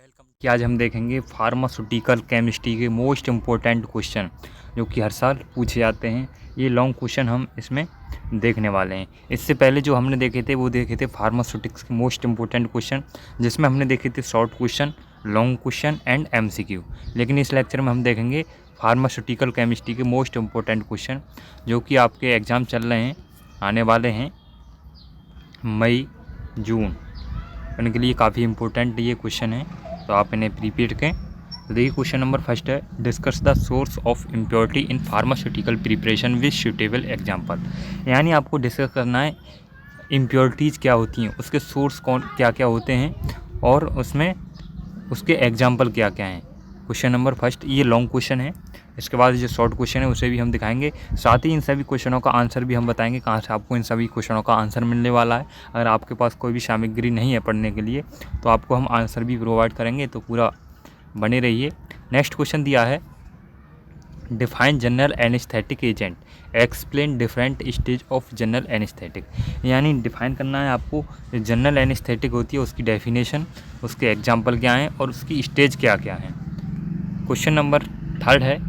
Welcome कि आज हम देखेंगे फार्मास्यूटिकल केमिस्ट्री के मोस्ट इम्पोर्टेंट क्वेश्चन जो कि हर साल पूछे जाते हैं। ये लॉन्ग क्वेश्चन हम इसमें देखने वाले हैं। इससे पहले जो हमने देखे थे फार्मास्यूटिक्स के मोस्ट इम्पोर्टेंट क्वेश्चन, जिसमें हमने देखे थे short question, long question and MCQ. लेकिन इस लेक्चर में हम देखेंगे फार्मास्यूटिकल केमिस्ट्री के मोस्ट इम्पोर्टेंट क्वेश्चन जो कि आपके एग्ज़ाम चल रहे हैं, आने वाले हैं मई जून, उनके लिए काफ़ी इंपॉर्टेंट ये क्वेश्चन है, तो आप इन्हें प्रिपेयर करें। तो देखिए क्वेश्चन नंबर फर्स्ट है, discuss the source of impurity in pharmaceutical preparation with suitable example. यानी आपको डिस्कस करना है इम्प्योरिटीज़ क्या होती हैं, उसके सोर्स कौन क्या क्या होते हैं और उसमें उसके एग्जाम्पल क्या क्या हैं। क्वेश्चन नंबर फर्स्ट ये लॉन्ग क्वेश्चन है। इसके बाद जो शॉर्ट क्वेश्चन है उसे भी हम दिखाएंगे, साथ ही इन सभी क्वेश्चनों का आंसर भी हम बताएंगे कहाँ से आपको इन सभी क्वेश्चनों का आंसर मिलने वाला है। अगर आपके पास कोई भी सामग्री नहीं है पढ़ने के लिए तो आपको हम आंसर भी प्रोवाइड करेंगे, तो पूरा बने रहिए। नेक्स्ट क्वेश्चन दिया है, define general anaesthetic agent, explain different stage of general anaesthetic. यानी डिफाइन करना है आपको जनरल एनेस्थेटिक होती है, उसकी डेफिनेशन, उसके एग्जाम्पल क्या हैं और उसकी स्टेज क्या क्या हैं। क्वेश्चन नंबर थर्ड है,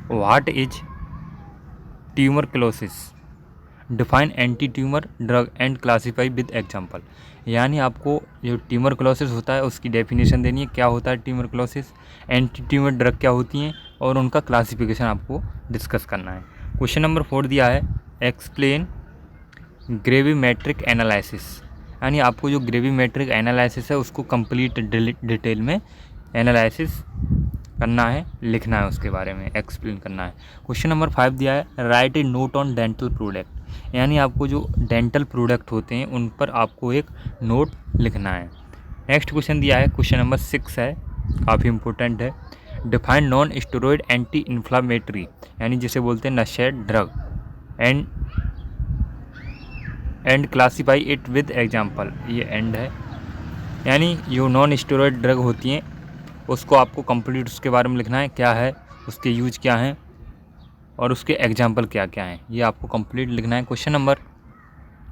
what is tuberculosis, define anti tumour drug and classify with example. यानी आपको जो ट्यूबरक्लोसिस होता है उसकी डेफिनेशन देनी है, क्या होता है ट्यूबरक्लोसिस, एंटी ट्यूमर ड्रग क्या होती हैं और उनका क्लासिफिकेशन आपको डिस्कस करना है। क्वेश्चन नंबर 4 दिया है, एक्सप्लेन ग्रेविमेट्रिक एनालिसिस। यानी आपको जो ग्रेविमेट्रिक एनालिसिस है उसको कंप्लीट डिटेल में एनालिसिस करना है, लिखना है, उसके बारे में एक्सप्लेन करना है। क्वेश्चन नंबर 5 दिया है, right a note on dental product. यानी आपको जो डेंटल प्रोडक्ट होते हैं उन पर आपको एक नोट लिखना है। नेक्स्ट क्वेश्चन दिया है, क्वेश्चन नंबर 6 है, काफ़ी इंपॉर्टेंट है, define non steroid anti inflammatory, यानी जिसे बोलते हैं NSAID drug, and classify it with example. ये एंड है, यानी जो नॉन स्टेरॉइड ड्रग होती हैं उसको आपको कंप्लीट उसके बारे में लिखना है, क्या है उसके यूज क्या हैं और उसके एग्जाम्पल क्या क्या हैं, ये आपको कंप्लीट लिखना है। क्वेश्चन नंबर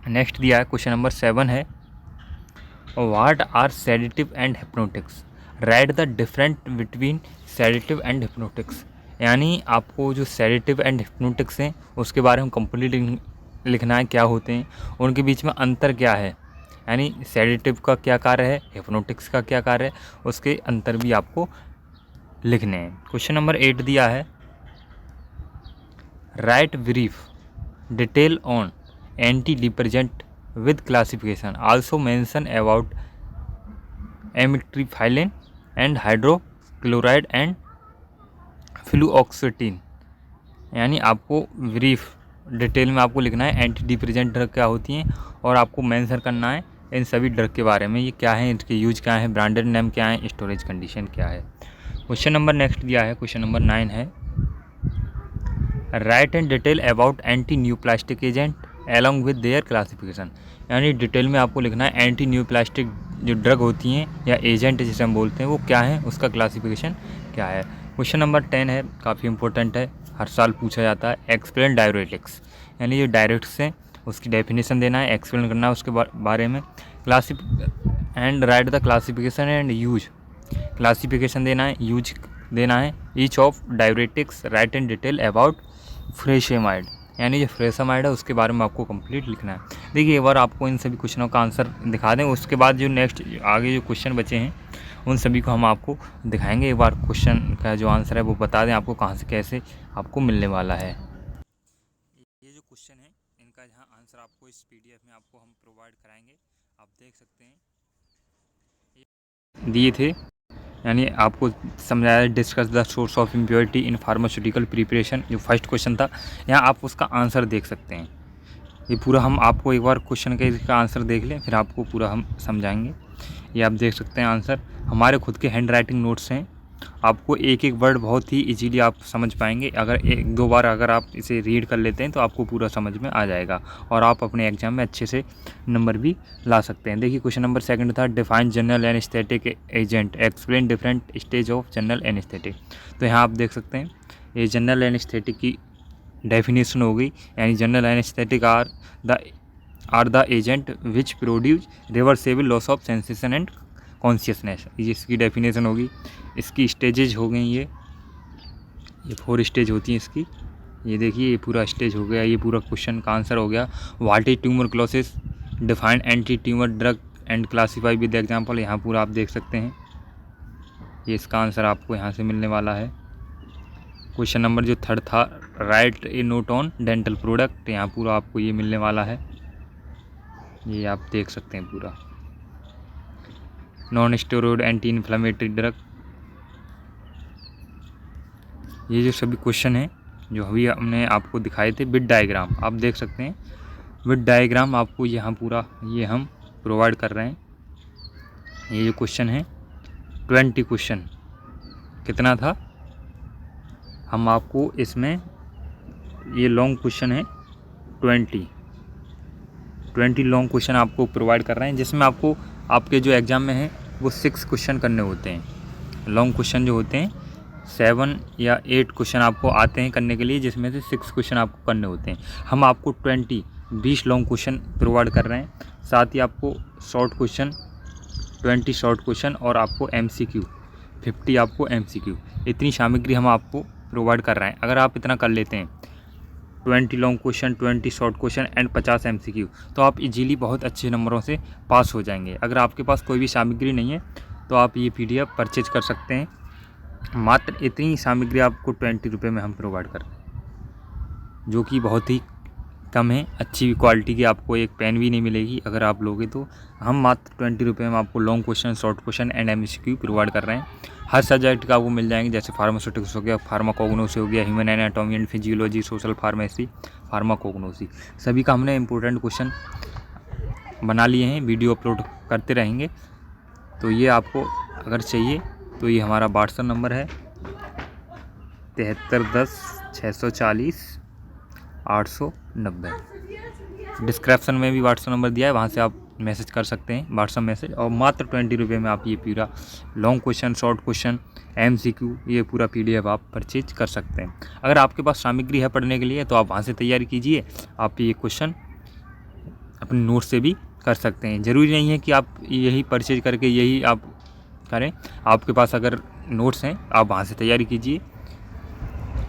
नेक्स्ट दिया है, क्वेश्चन नंबर 7 है, what are sedative and hypnotics, write the different between sedative and hypnotics. यानी आपको जो सेडेटिव एंड हिप्नोटिक्स हैं उसके बारे में कंप्लीट लिखना है, क्या होते हैं, उनके बीच में अंतर क्या है, यानी सेडेटिव का क्या कार्य है, हिप्नोटिक्स का क्या कार्य है, उसके अंतर भी आपको लिखने हैं। क्वेश्चन नंबर 8 दिया है, write brief detail on anti depressant with classification, also mention about amitriptyline and hydrochloride and fluoxetine. यानी आपको ब्रीफ डिटेल में आपको लिखना है एंटी डिप्रेजेंट ड्रग क्या होती हैं और आपको मेंशन करना है इन सभी ड्रग के बारे में, ये क्या है, इनके यूज क्या है, ब्रांडेड नेम क्या है, स्टोरेज कंडीशन क्या है। क्वेश्चन नंबर नेक्स्ट दिया है, क्वेश्चन नंबर 9 है, right and detail about anti new plastic agent along with their classification. यानी डिटेल में आपको लिखना है एंटी न्यू प्लास्टिक जो ड्रग होती हैं या एजेंट जिसे हम बोलते हैं वो क्या है, उसका क्लासिफिकेशन क्या है। क्वेश्चन नंबर 10 है, काफ़ी इंपॉर्टेंट है, हर साल पूछा जाता है, एक्सप्लेन डायरेटिक्स। यानी जो डायरेटिक्स हैं उसकी डेफिनेशन देना है, एक्सप्लेन करना है उसके बारे में, and write the classification and use, classification देना है, यूज देना है, each of diuretics, write and detail about frusemide. यानी जो फ्रेशेमाइड है उसके बारे में आपको कंप्लीट लिखना है। देखिए एक बार आपको इन सभी क्वेश्चनों का आंसर दिखा दें, उसके बाद जो नेक्स्ट आगे जो क्वेश्चन बचे हैं उन सभी को हम आपको दिखाएंगे। एक बार क्वेश्चन का जो आंसर है वो बता दें आपको कहाँ से कैसे आपको मिलने वाला है। ये जो क्वेश्चन है इनका जहाँ आंसर आपको इस PDF में आपको हम प्रोवाइड कराएंगे, आप देख सकते हैं दिए थे। यानी आपको समझाया, discuss the source of impurity in pharmaceutical preparation, जो फर्स्ट क्वेश्चन था, यहाँ आप उसका आंसर देख सकते हैं। ये पूरा हम आपको एक बार क्वेश्चन का आंसर देख लें फिर आपको पूरा हम समझाएंगे। ये आप देख सकते हैं आंसर, हमारे खुद के हैंड राइटिंग नोट्स हैं, आपको एक एक वर्ड बहुत ही इजीली आप समझ पाएंगे। अगर एक दो बार अगर आप इसे रीड कर लेते हैं तो आपको पूरा समझ में आ जाएगा और आप अपने एग्जाम में अच्छे से नंबर भी ला सकते हैं। देखिए क्वेश्चन नंबर 2 था, define general anaesthetic agent, explain different stage of general anaesthetic. तो यहाँ आप देख सकते हैं ये जनरल एनेस्थेटिक की डेफिनेशन हो गई, यानी general anaesthetic are the agent which produce reversible loss of sensation and consciousness, ये इसकी डेफिनेशन होगी। इसकी स्टेजेज हो गई ये 4 स्टेज होती हैं इसकी। ये देखिए ये पूरा स्टेज हो गया, ये पूरा क्वेश्चन का आंसर हो गया। What is tuberculosis, define anti tumour drug and classify with example, यहाँ पूरा आप देख सकते हैं। ये इसका आंसर आपको यहाँ से मिलने वाला है। क्वेश्चन नंबर जो 3rd था, right a note on dental product, यहाँ पूरा आपको ये मिलने वाला है। ये आप देख सकते हैं पूरा। Non steroid anti inflammatory drug, ये जो सभी क्वेश्चन हैं जो अभी हमने आपको दिखाए थे विद डायग्राम, आप देख सकते हैं विद डायग्राम आपको यहाँ पूरा ये हम प्रोवाइड कर रहे हैं। ये जो क्वेश्चन है 20 क्वेश्चन कितना था, हम आपको इसमें ये लॉन्ग क्वेश्चन है 20 लॉन्ग क्वेश्चन आपको प्रोवाइड कर रहे हैं, जिसमें आपको आपके जो एग्ज़ाम में है वो 6 क्वेश्चन करने होते हैं। लॉन्ग क्वेश्चन जो होते हैं 7 या 8 क्वेश्चन आपको आते हैं करने के लिए, जिसमें से 6 क्वेश्चन आपको करने होते हैं। हम आपको 20 लॉन्ग क्वेश्चन प्रोवाइड कर रहे हैं, साथ ही आपको शॉर्ट क्वेश्चन 20 शॉर्ट क्वेश्चन और आपको MCQ 50 आपको MCQ, इतनी सामग्री हम आपको प्रोवाइड कर रहे हैं। अगर आप इतना कर लेते हैं 20 long question, 20 short question and 50 MCQ, तो आप इजीली बहुत अच्छे नंबरों से पास हो जाएंगे। अगर आपके पास कोई भी सामग्री नहीं है तो आप ये PDF परचेज कर सकते हैं। मात्र इतनी सामग्री आपको 20 रुपये में हम प्रोवाइड कर रहे हैं, जो कि बहुत ही कम है। अच्छी क्वालिटी की आपको एक पेन भी नहीं मिलेगी अगर आप लोगे तो। हम मात्र 20 रुपये में आपको long question, short question and MCQ provide कर रहे हैं। हर सब्जेक्ट का वो मिल जाएंगे, जैसे फार्मास्यूटिक्स हो गया, फार्माकोग्नोसी हो गया, human anatomy and physiology, social pharmacy, pharmacognosy, सभी का हमने इंपॉर्टेंट क्वेश्चन बना लिए हैं, वीडियो अपलोड करते रहेंगे। तो ये आपको अगर चाहिए तो ये हमारा व्हाट्सएप नंबर है 7310 640 890। डिस्क्रिप्शन में भी व्हाट्सएप नंबर दिया है, वहाँ से आप मैसेज कर सकते हैं, व्हाट्सएप मैसेज। और मात्र 20 रुपये में आप ये पूरा long question, short question, MCQ ये पूरा PDF आप परचेज कर सकते हैं। अगर आपके पास सामग्री है पढ़ने के लिए तो आप वहाँ से तैयारी कीजिए। आप ये क्वेश्चन अपने नोट से भी कर सकते हैं। ज़रूरी नहीं है कि आप यही परचेज करके यही आप करें, आपके पास अगर नोट्स हैं आप वहाँ से तैयारी कीजिए।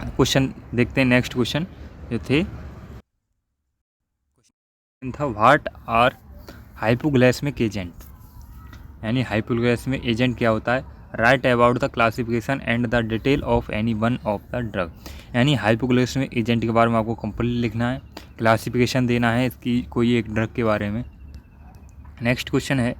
क्वेश्चन देखते हैं। नेक्स्ट क्वेश्चन जो थे था, व्हाट आर हाइपोग्लाइसेमिक एजेंट, यानी हाइपोग्लाइसेमिक एजेंट क्या होता है। Write about the classification and the detail of any one of the drug, यानी हाइपोग्लाइसेमिक एजेंट के बारे में आपको कंप्लीट लिखना है, क्लासिफिकेशन देना है इसकी कोई एक ड्रग के बारे में। नेक्स्ट क्वेश्चन है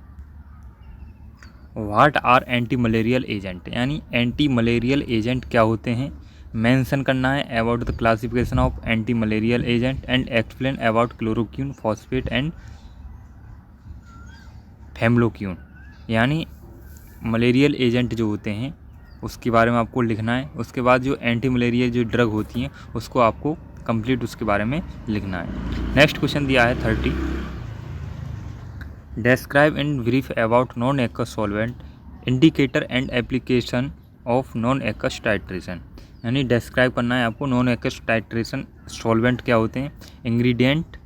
what are anti malarial agent, यानी एंटी मलेरियल एजेंट क्या होते हैं, मेंशन करना है about the classification of anti malarial agent and explain about chloroquine, phosphate and mefloquine, यानी मलेरियल एजेंट जो होते हैं उसके बारे में आपको लिखना है। उसके बाद जो एंटी मलेरियल जो ड्रग होती हैं उसको आपको कंप्लीट उसके बारे में लिखना है। नेक्स्ट क्वेश्चन दिया है 30, describe in brief about non-aqueous solvent, indicator and application of non-aqueous titration, यानी डिस्क्राइब करना है आपको नॉन एक्वस टाइट्रेशन सॉल्वेंट क्या होते हैं, इंग्रेडिएंट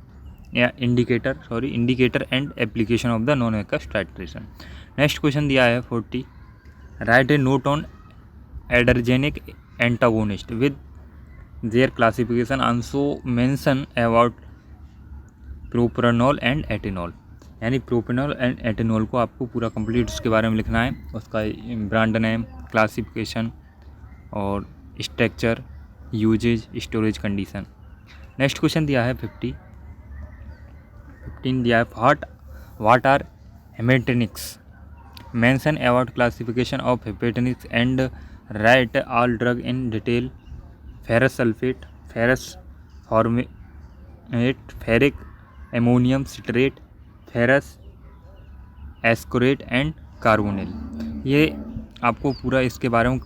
या indicator and application of the non aqueous titration. Next question दिया है 40, write a note on adrenergic antagonist with their classification, also mention about propranolol and atenolol, यानी प्रोपेनॉल एंड एटेनॉल को आपको पूरा कंप्लीट उसके बारे में लिखना है, उसका ब्रांड नेम, क्लासिफिकेशन और structure, usages, storage condition. Next question दिया है 15 दिया है what are haematinics, mention about classification of haematinics and write all drug in detail, ferrous sulphate, ferrous fumarate, ferric ammonium citrate, ferrous ascorbate and carbonyl, ये आपको पूरा इसके बारे में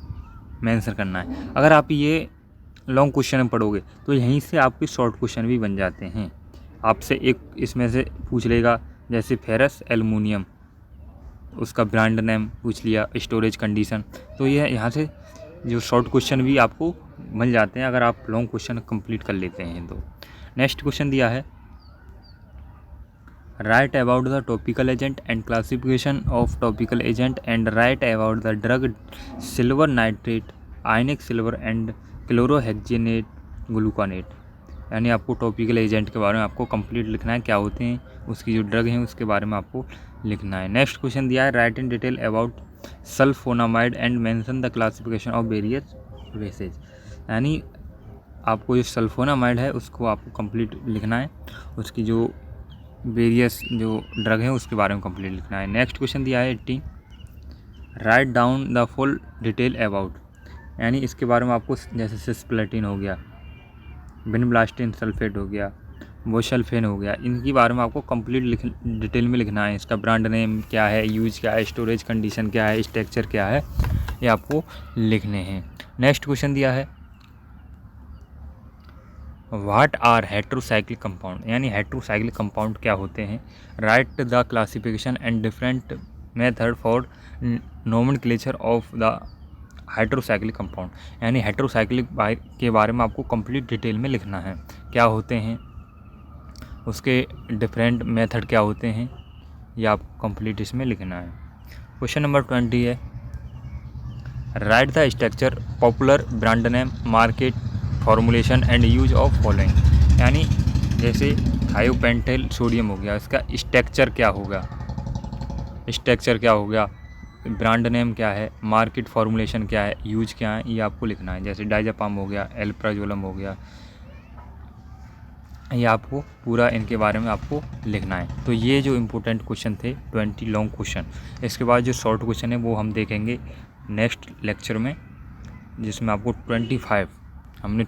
मेंशन करना है। अगर आप ये लॉन्ग क्वेश्चन पढ़ोगे तो यहीं से आपके शॉर्ट क्वेश्चन भी बन जाते हैं। आपसे एक इसमें से पूछ लेगा, जैसे फेरस एल्युमिनियम, उसका ब्रांड नेम पूछ लिया, स्टोरेज कंडीशन, तो ये यहाँ से जो शॉर्ट क्वेश्चन भी आपको बन जाते हैं अगर आप लॉन्ग क्वेश्चन कंप्लीट कर लेते हैं तो। नेक्स्ट क्वेश्चन दिया है write about the topical agent and classification of topical agent and write about the drug silver nitrate, ionic silver and chlorhexidine gluconate. यानी आपको टॉपिकल एजेंट के बारे में आपको कंप्लीट लिखना है, क्या होते हैं, उसकी जो ड्रग हैं उसके बारे में आपको लिखना है। नेक्स्ट क्वेश्चन दिया है write in detail about sulphonamide and mention the classification of various bases. यानी आपको जो सल्फोनामाइड है उसको आपको कंप्लीट लिखना है, उसकी जो वेरियस जो ड्रग है उसके बारे में कंप्लीट लिखना है। नेक्स्ट क्वेश्चन दिया है 18 write down the full detail about. यानी इसके बारे में आपको जैसे सिस्प्लेटिन हो गया, विनब्लास्टिन सल्फेट हो गया, वोशल्फेन हो गया, इनके बारे में आपको कंप्लीट डिटेल में लिखना है। इसका ब्रांड नेम क्या है, यूज क्या है, स्टोरेज कंडीशन क्या है, स्ट्रक्चर क्या है, ये आपको लिखने हैं। नेक्स्ट क्वेश्चन दिया है व्हाट आर हेट्रोसाइक्लिक कंपाउंड। यानी हेट्रोसाइक्लिक कंपाउंड क्या होते हैं। Right the classification and different method for nomenclature of the heterocyclic compound. यानी हेट्रोसाइक्लिक के बारे में आपको कंप्लीट डिटेल में लिखना है, क्या होते हैं, उसके डिफरेंट मेथड क्या होते हैं, ये आपको कंप्लीट इसमें लिखना है। क्वेश्चन नंबर 20 है right the structure popular brand name market formulation and use of following. यानी जैसे थायोपेंटाइल सोडियम हो गया, इसका स्ट्रक्चर क्या होगा, स्ट्रक्चर क्या होगा, ब्रांड नेम क्या है, मार्केट फॉर्मुलेशन क्या है, यूज क्या है, ये आपको लिखना है। जैसे डाइजापाम हो गया, एल्प्राजोलम हो गया, ये आपको पूरा इनके बारे में आपको लिखना है। तो ये जो इम्पोर्टेंट क्वेश्चन थे 20 लॉन्ग क्वेश्चन। इसके बाद जो शॉर्ट क्वेश्चन है वो हम देखेंगे नेक्स्ट लेक्चर में, जिसमें आपको 25 हमने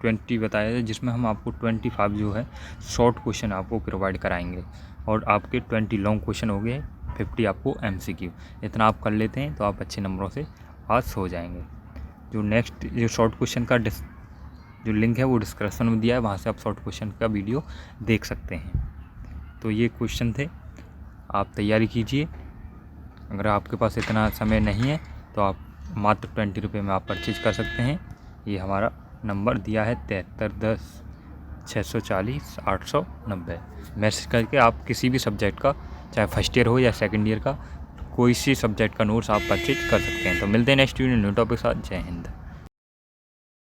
20 बताया था, जिसमें हम आपको 25 जो है शॉर्ट क्वेश्चन आपको प्रोवाइड कराएंगे। और आपके 20 लॉन्ग क्वेश्चन हो गए, 50 आपको MCQ। इतना आप कर लेते हैं तो आप अच्छे नंबरों से पास हो जाएंगे। जो नेक्स्ट जो शॉर्ट क्वेश्चन का जो लिंक है वो डिस्क्रिप्शन में दिया है, वहाँ से आप शॉर्ट क्वेश्चन का वीडियो देख सकते हैं। तो ये क्वेश्चन थे, आप तैयारी कीजिए। अगर आपके पास इतना समय नहीं है तो आप मात्र 20 रुपये में आप परचेज कर सकते हैं। ये हमारा नंबर दिया है 7310 640 890। मैसेज करके आप किसी भी सब्जेक्ट का, चाहे फर्स्ट ईयर हो या सेकंड ईयर का, कोई सी सब्जेक्ट का नोट्स आप परचेज कर सकते हैं। तो मिलते हैं नेक्स्ट वीडियो न्यू टॉपिक के साथ। जय हिंद।